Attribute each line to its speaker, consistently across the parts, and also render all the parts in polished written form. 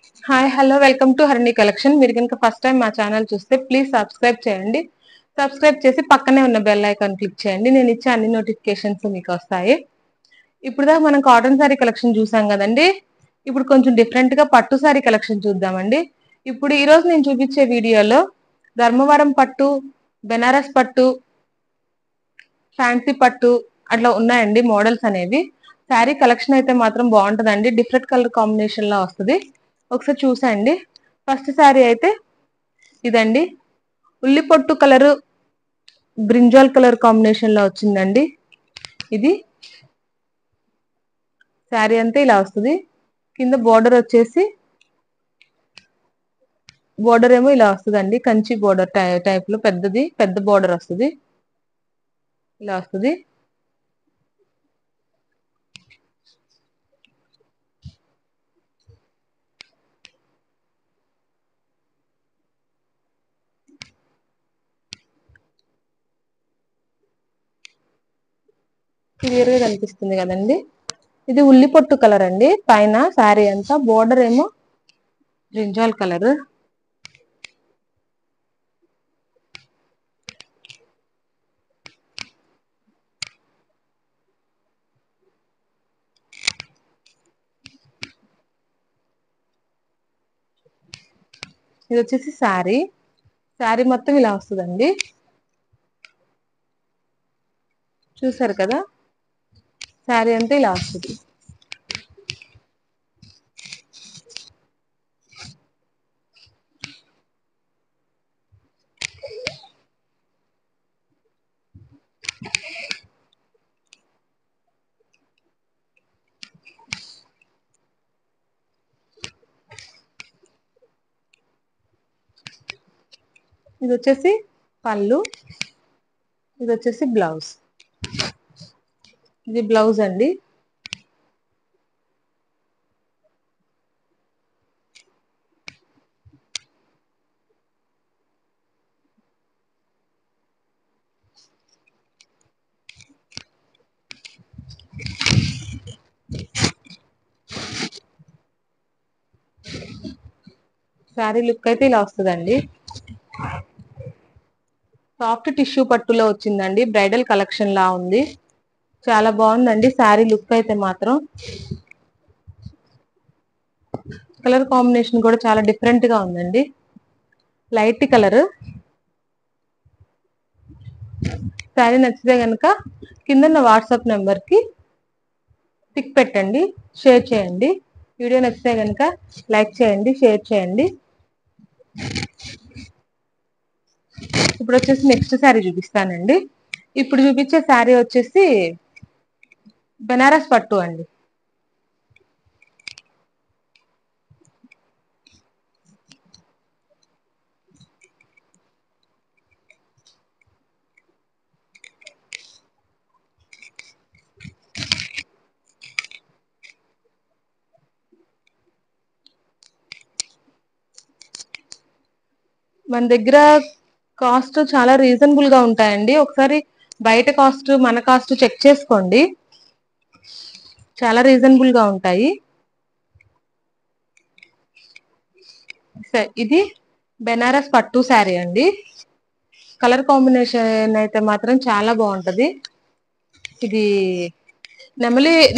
Speaker 1: Hi hello welcome to Harini collection. మీరు కనుక first time మా ఛానల్ చూస్తే ప్లీజ్ సబ్స్క్రైబ్ చేయండి. సబ్స్క్రైబ్ చేసి పక్కనే ఉన్న బెల్ ఐకాన్ క్లిక్ చేయండి. నేను ఇచ్చే అన్ని నోటిఫికేషన్స్ మీకు వస్తాయి. ఇప్పుడు దాకా మనం కాటన్ శారీ కలెక్షన్ చూసాం కదండి. ఇప్పుడు కొంచెం డిఫరెంట్ గా పట్టు శారీ కలెక్షన్ చూద్దామండి. ఇప్పుడు ఈ రోజు నేను చూపించే వీడియోలో ధర్మవరం పట్టు, బెనారస్ పట్టు, ఫ్యాన్సీ పట్టు అట్లా ఉన్నాయండి మోడల్స్ అనేవి. శారీ కలెక్షన్ అయితే మాత్రం బాగుంటదండి. డిఫరెంట్ కలర్ కాంబినేషన్ లో వస్తుంది. ఒకసారి చూసండి. ఫస్ట్ శారీ అయితే ఇదండి. ఉల్లి పొట్టు కలర్, బ్రింజాల్ కలర్ కాంబినేషన్ లో వచ్చిందండి. ఇది శారీ అంతా ఇలా వస్తుంది. కింద బోర్డర్ వచ్చేసి బోర్డర్ ఏమో ఇలా వస్తుందండి. కంచి బోర్డర్ టైప్ లో పెద్ద బోర్డర్ వస్తుంది. ఇలా వస్తుంది. క్లియర్ గా కనిపిస్తుంది కదండి. ఇది ఉల్లి పొట్టు కలర్ అండి. పైన శారీ అంతా బోర్డర్ ఏమో బ్రింజాల్ కలర్. ఇది వచ్చేసి శారీ మొత్తం ఇలా వస్తుందండి. చూసారు కదా, శారీ అంతా ఇలా వస్తుంది. ఇది వచ్చేసి పళ్ళు, ఇది వచ్చేసి బ్లౌజ్. ఇది బ్లౌజ్ అండి. శారీ లుక్ అయితే ఇలా వస్తుందండి. సాఫ్ట్ టిష్యూ పట్టులో వచ్చిందండి. బ్రైడల్ కలెక్షన్ లా ఉంది. చాలా బాగుందండి శారీ లుక్ అయితే మాత్రం. కలర్ కాంబినేషన్ కూడా చాలా డిఫరెంట్ గా ఉందండి. Light colour. శారీ నచ్చితే కనుక కిందన్న వాట్సాప్ నెంబర్ కి పిక్ పెట్టండి, షేర్ చేయండి. వీడియో నచ్చితే కనుక లైక్ చేయండి, షేర్ చేయండి. ఇప్పుడు వచ్చేసి నెక్స్ట్ శారీ చూపిస్తానండి. ఇప్పుడు చూపించే శారీ వచ్చేసి బెనారస్ పట్టు అండి. మన దగ్గర కాస్ట్ చాలా రీజనబుల్ గా ఉంటాయండి. ఒకసారి బయట కాస్ట్ మన కాస్ట్ చెక్ చేసుకోండి. చాలా రీజనబుల్ గా ఉంటాయి. ఇది బెనారస్ పట్టు శారీ అండి. కలర్ కాంబినేషన్ అయితే మాత్రం చాలా బాగుంటది. ఇది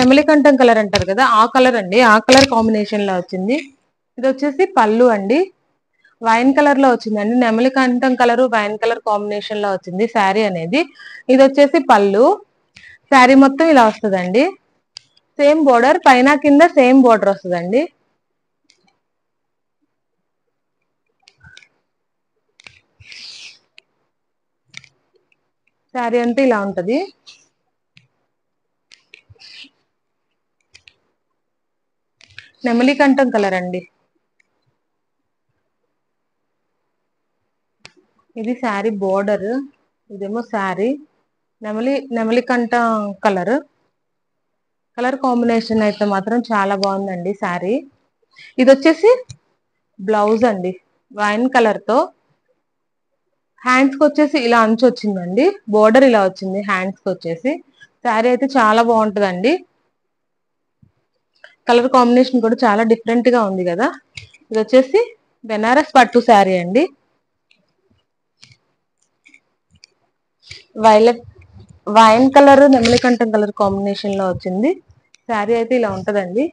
Speaker 1: నెమలి కంఠం కలర్ అంటారు కదా, ఆ కలర్ అండి. ఆ కలర్ కాంబినేషన్ లో వచ్చింది. ఇది వచ్చేసి పళ్ళు అండి. వైన్ కలర్ లో వచ్చిందండి. నెమలి కంఠం కలర్, వైన్ కలర్ కాంబినేషన్ లో వచ్చింది శారీ అనేది. ఇది వచ్చేసి పళ్ళు. శారీ మొత్తం ఇలా వస్తుందండి. సేమ్ బోర్డర్ పైన కింద సేమ్ బోర్డర్ వస్తుందండి. శారీ అంతా ఇలా ఉంటది. నెమలి కంఠం కలర్ అండి. ఇది శారీ బోర్డర్, ఇదేమో శారీ. నెమలి కంఠం కలర్. కలర్ కాంబినేషన్ అయితే మాత్రం చాలా బాగుందండి శారీ. ఇది వచ్చేసి బ్లౌజ్ అండి. వైన్ కలర్ తో హ్యాండ్స్ కి వచ్చేసి ఇలా అంచు వచ్చిందండి. బోర్డర్ ఇలా వచ్చింది హ్యాండ్స్ కి వచ్చేసి. శారీ అయితే చాలా బాగుంటదండి. కలర్ కాంబినేషన్ కూడా చాలా డిఫరెంట్ గా ఉంది కదా. ఇది వచ్చేసి బెనారస్ పట్టు శారీ అండి. వైలెట్ వైన్ కలర్ నెమలికంఠం కలర్ కాంబినేషన్ లో వచ్చింది. శారీ అయితే ఇలా ఉంటదండి.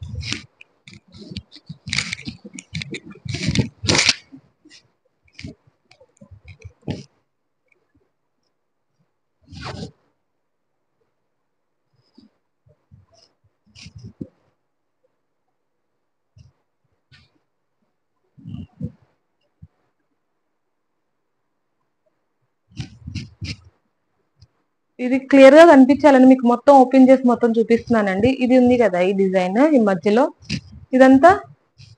Speaker 1: ఇది క్లియర్ గా కనిపించాలని మీకు మొత్తం ఓపెన్ చేసి మొత్తం చూపిస్తున్నానండి. ఇది ఉంది కదా ఈ డిజైన్ ఈ మధ్యలో, ఇదంతా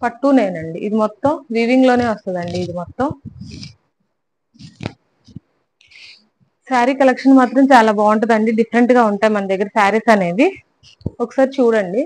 Speaker 1: పట్టునేనండి. ఇది మొత్తం వీవింగ్ లోనే వస్తుందండి. ఇది మొత్తం శారీ కలెక్షన్ మాత్రం చాలా బాగుంటదండి. డిఫరెంట్ గా ఉంటాయి మన దగ్గర శారీస్ అనేవి. ఒకసారి చూడండి.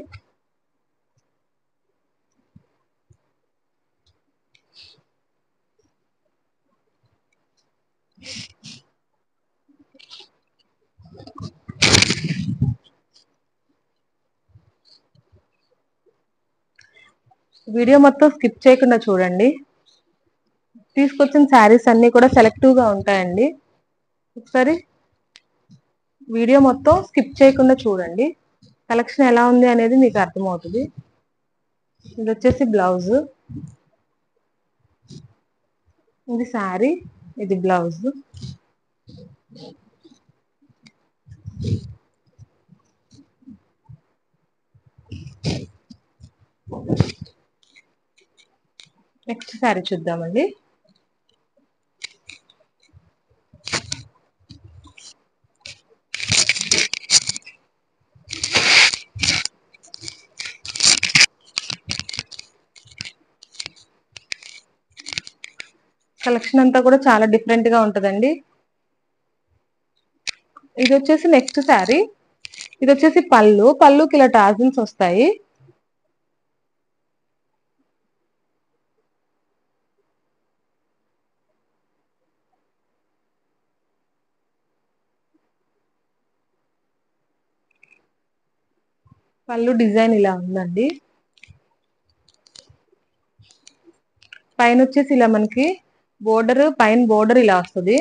Speaker 1: వీడియో మొత్తం స్కిప్ చేయకుండా చూడండి. తీసుకొచ్చిన శారీస్ అన్ని కూడా సెలెక్టివ్ గా ఉంటాయండి. ఒకసారి వీడియో మొత్తం స్కిప్ చేయకుండా చూడండి. కలెక్షన్ ఎలా ఉంది అనేది మీకు అర్థమవుతుంది. ఇది వచ్చేసి బ్లౌజ్, ఇది శారీ, ఇది బ్లౌజ్. నెక్స్ట్ శారీ చూద్దామండి. కలెక్షన్ అంతా కూడా చాలా డిఫరెంట్ గా ఉంటదండి. ఇది వచ్చేసి నెక్స్ట్ శారీ. ఇది వచ్చేసి పళ్ళుకి ఇలా టాజిల్స్ వస్తాయి. పళ్ళు డిజైన్ ఇలా ఉందండి. పైన వచ్చేసి ఇలా మనకి బోర్డర్, పైన బోర్డర్ ఇలా వస్తుంది.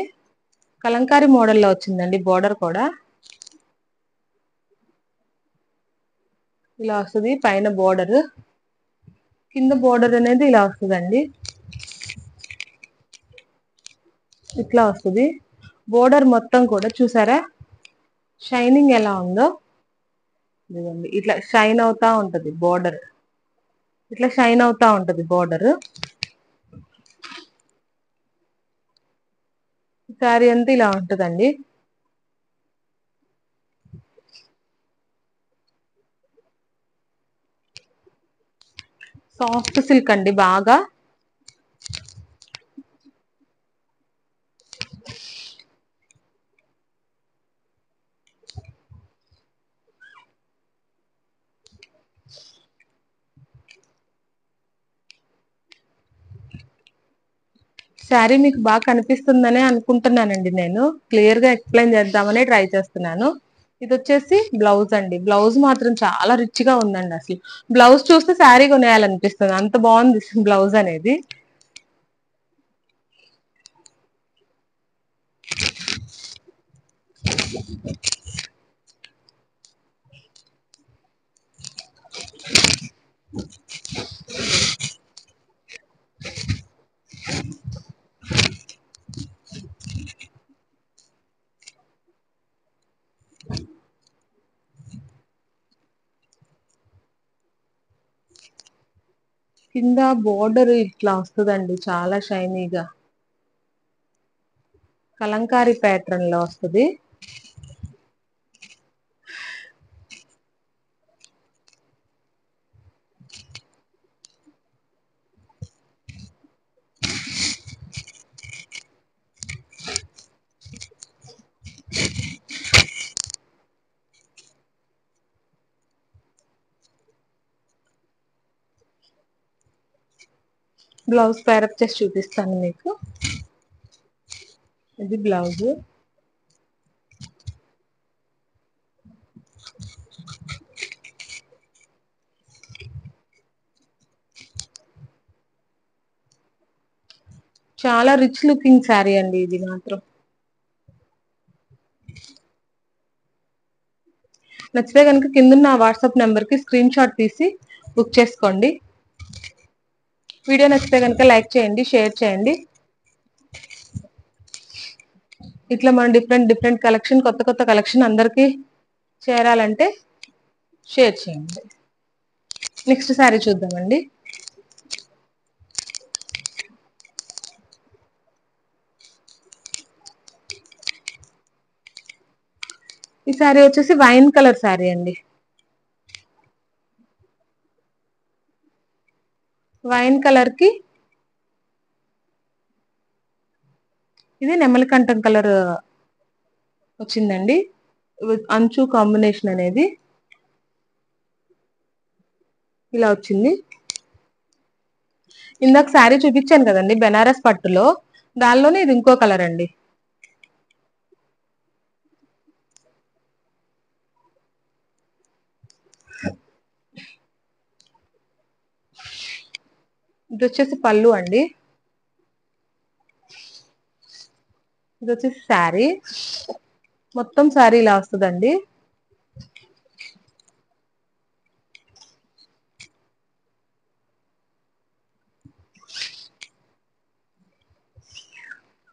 Speaker 1: కలంకారీ మోడల్లో వచ్చిందండి బోర్డర్ కూడా. ఇలా వస్తుంది పైన బోర్డర్, కింద బోర్డర్ అనేది ఇలా వస్తుందండి. ఇట్లా వస్తుంది బోర్డర్ మొత్తం కూడా. చూసారా షైనింగ్ ఎలా ఉందో. ఇదిగోండి ఇట్లా షైన్ అవుతా ఉంటది బోర్డర్, ఇట్లా షైన్ అవుతా ఉంటది బోర్డర్. శారీ అంతా ఇలా ఉంటదండి. సాఫ్ట్ సిల్క్ అండి బాగా. శారీ మీకు బాగా కనిపిస్తుందనే అనుకుంటున్నానండి. నేను క్లియర్ గా ఎక్స్ప్లెయిన్ చేద్దామని ట్రై చేస్తున్నాను. ఇది వచ్చేసి బ్లౌజ్ అండి. బ్లౌజ్ మాత్రం చాలా రిచ్ గా ఉందండి. అసలు బ్లౌజ్ చూస్తే శారీ కొనేయాలనిపిస్తుంది, అంత బాగుంది బ్లౌజ్ అనేది. కింద బోర్డర్ ఇట్లా వస్తుందండి చాలా షైనీగా, కలంకారీ ప్యాటర్న్ లో వస్తుంది. బ్లౌజ్ పేరప్ చేసి చూపిస్తాను మీకు. ఇది బ్లౌజ్. చాలా రిచ్ లుకింగ్ శారీ అండి ఇది మాత్రం. నచ్చితే కనుక కిందున్న వాట్సాప్ నెంబర్ కి స్క్రీన్ షాట్ తీసి బుక్ చేసుకోండి. వీడియో నచ్చితే కనుక లైక్ చేయండి, షేర్ చేయండి. ఇట్లా మనం డిఫరెంట్ డిఫరెంట్ కలెక్షన్, కొత్త కొత్త కలెక్షన్ అందరికి చేరాలంటే షేర్ చేయండి. నెక్స్ట్ శారీ చూద్దామండి. ఈ శారీ వచ్చేసి వైన్ కలర్ శారీ అండి. వైన్ కలర్ కి ఇది నెమలికంఠం కలర్ వచ్చిందండి. అంచు కాంబినేషన్ అనేది ఇలా వచ్చింది. ఇందాక శారీ చూపించాను కదండి బెనారస్ పట్టులో, దానిలోనే ఇది ఇంకో కలర్ అండి. ఇది వచ్చేసి పళ్ళు అండి. ఇది వచ్చేసి శారీ, మొత్తం శారీ ఇలా వస్తుందండి.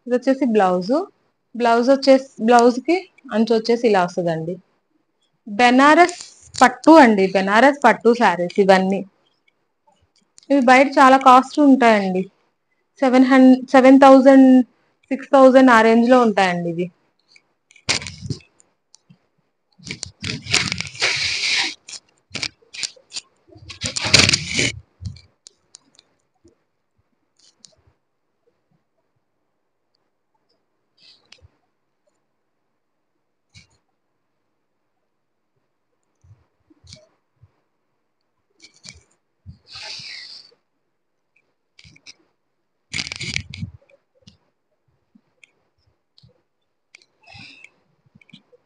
Speaker 1: ఇది వచ్చేసి బ్లౌజ్. బ్లౌజ్ కి అంచు వచ్చేసి ఇలా వస్తుందండి. బెనారస్ పట్టు అండి, బెనారస్ పట్టు శారీస్ ఇవన్నీ. ఇవి బయట చాలా కాస్ట్ ఉంటాయండి. 7,000 6,000 ఆ రేంజ్ లో ఉంటాయండి ఇవి.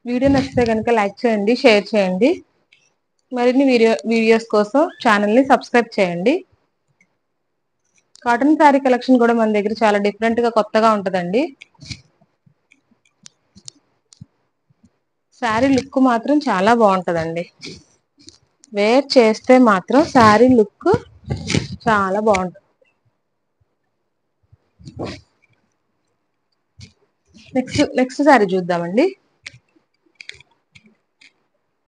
Speaker 1: వీడియో నచ్చితే కనుక లైక్ చేయండి, షేర్ చేయండి. మరిన్ని వీడియోస్ కోసం ఛానల్ ని సబ్స్క్రైబ్ చేయండి. కాటన్ శారీ కలెక్షన్ కూడా మన దగ్గర చాలా డిఫరెంట్ గా కొత్తగా ఉంటదండి. శారీ లుక్ మాత్రం చాలా బాగుంటదండి. వేర్ చేస్తే మాత్రం శారీ లుక్ చాలా బాగుంటుంది. నెక్స్ట్ శారీ చూద్దామండి.